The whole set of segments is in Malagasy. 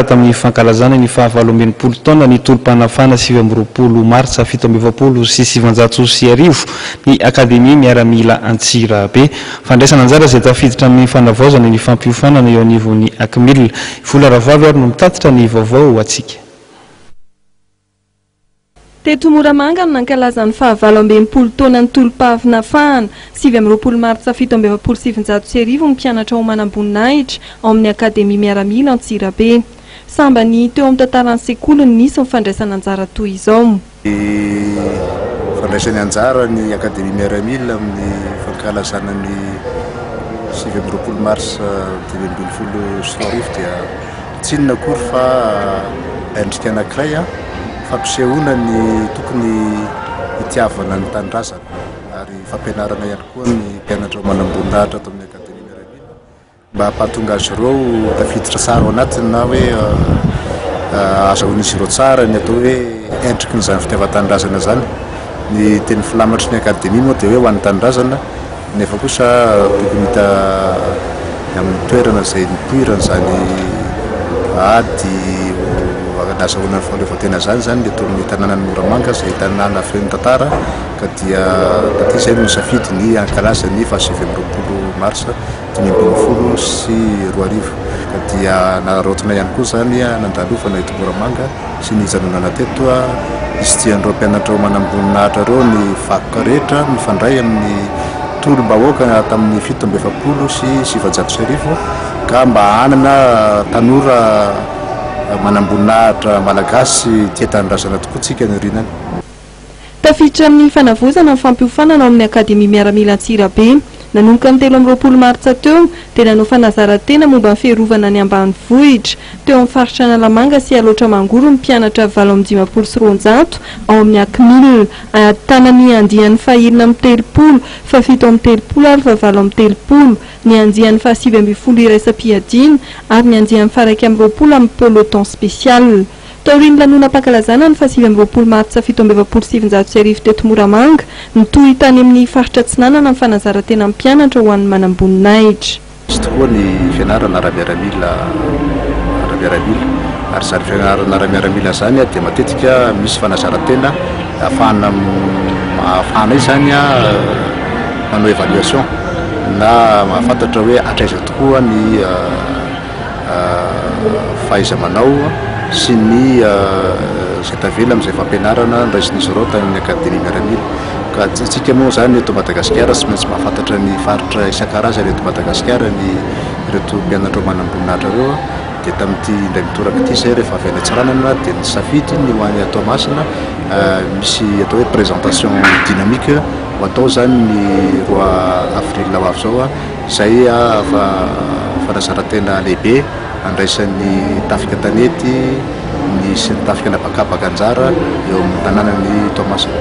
tamin'ny fankalazana ny fahavaloambinipolo taona ny tolom-panafana 20 martsa 1790 ny akademia miaramila Antsirabe fandraisana anjara izay tafiditra amin'ny fanavaozana ny fampiofanana eo anivon'ny akmil vola ravavy ary no mitatitra ny vaovao atsika. Teto Moramanga no nankalazany fahavaloambinipolo taona ny tolom-pahavinafahana 20 martsa 1790 ny mpianatra ao Manamboninaitra ao amin'ny akademia miaramila Antsirabe. Samba ny teo amin'ny tantaran'ny sekoliny nisy ny fandraisana anjara toy izao. Fandraisany anjara ny akademia miaramila amin'ny fankalazana ny 20 mars 2024 dia tsy inona akory fa endrika anankiray fampisehoana ny tokony hitiavana ny tanindrazana ary fampianarana ihany koa ny mpianatra Manamboninaitra ato amin'ny akademia miaramila mba hampahatonga azy ireo tafiditra tsara ao anatiny na hoe azahoan'izy ireo tsara ny atao hoe endrikin'izany fitiavan-tanindrazana zany. Ny teny filamatry ny akademia moa dia hoe ho an'ny tanindrazana nefa kosa tokony hita amin'ny toerana izay nipoirana zany ady nazahoana ny fahaleovan-tena zany dia toy ny tanànan'ny Moramanga izay tanàna feno tantara ka dia taty izay no nisafidy ny ankalaza ny fa 20 marsa 2024 ka dia narotina ihany koa zany nandalofana eto Moramanga sy ny janonana teto izy tian'ireo mpianatra Manamboninaitra ireo ny vakoka rehetra mifandray amin'ny tolom-bahoaka tamin'ny 1770 sy 700 ka mba hanana tanora Manamboninaitra malagasy tia tanindrazana tokoa tsika ny rinany. Tafiditra amin'ny fanavozana ny fampiofanana ao amin'ny akademia miaramila Antsirabe nanomboka ny 13 martsa teo dia nanao fanazarantena momba ny fiarovana ny ambanivohitra teo amin'ny faritra Analamanga sy Alotra Mangoro ny mpianatra 720 ao amin'ny akmil tanany andian'ny fahirina amin'ny telopolo fa 7 amin'ny telopolo ary fa 7 amin'ny telopolo ny andian'ny fa 9 iraisam-piadiana ary ny andian'ny fa 1 amin'ny 20 amin'ny peloton spécial. Tauriny lanonam-pankalazana ny fa 20 martsa 1790 teto Moramanga nitohy tany amin'ny faritra Tsinanana ny fanazarantena amin'ny mpianatra ho an'ny Manamboninaitra. Izy tokoa ny fianarana ara-miaramila ary zany fianarana ara-miaramila zany dia matetika misy fanazarantena ahafahana izany manao évaluation na mahafantatra hoe atraiza tokoa ny fahaiza-manao sy ny izay tavela amin'izay fampianarana ndraisin'izy ireo tamin'ny akademia miaramila ka tsika moa zany eto Madagasikara sy maintsy mahafantatra ny faritra isan-karazany eto Madagasikara ny ireto mpianatra Manamboninaitra ireo dia tamin'ity indray mitoraka ity izay rehefa avy any Antsiranana dia nisafidy ny ho any Toamasina misy atao hoe présentation dynamique ho atao zany ny 2 avril ho avy zao izay fanazarantena lehibe andraisan'ny tafika tanety ny sy ny tafika napakapaka anjara eo amin'ny tanànan'ny Toamasina.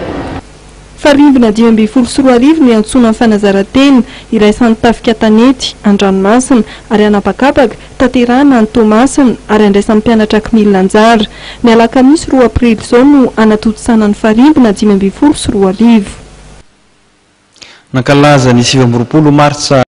Farimbona 2024 ny antsoina ny fanazarantena iraisan'ny tafika tanety an-dranomasina ary anapakapaka tanterahana ny Toamasina ary andraisan'ny mpianatra akmil anjara ny alakamisy 2 aprily zao no anatotosana ny farimbona 2024. Nankalaza ny 20 martsa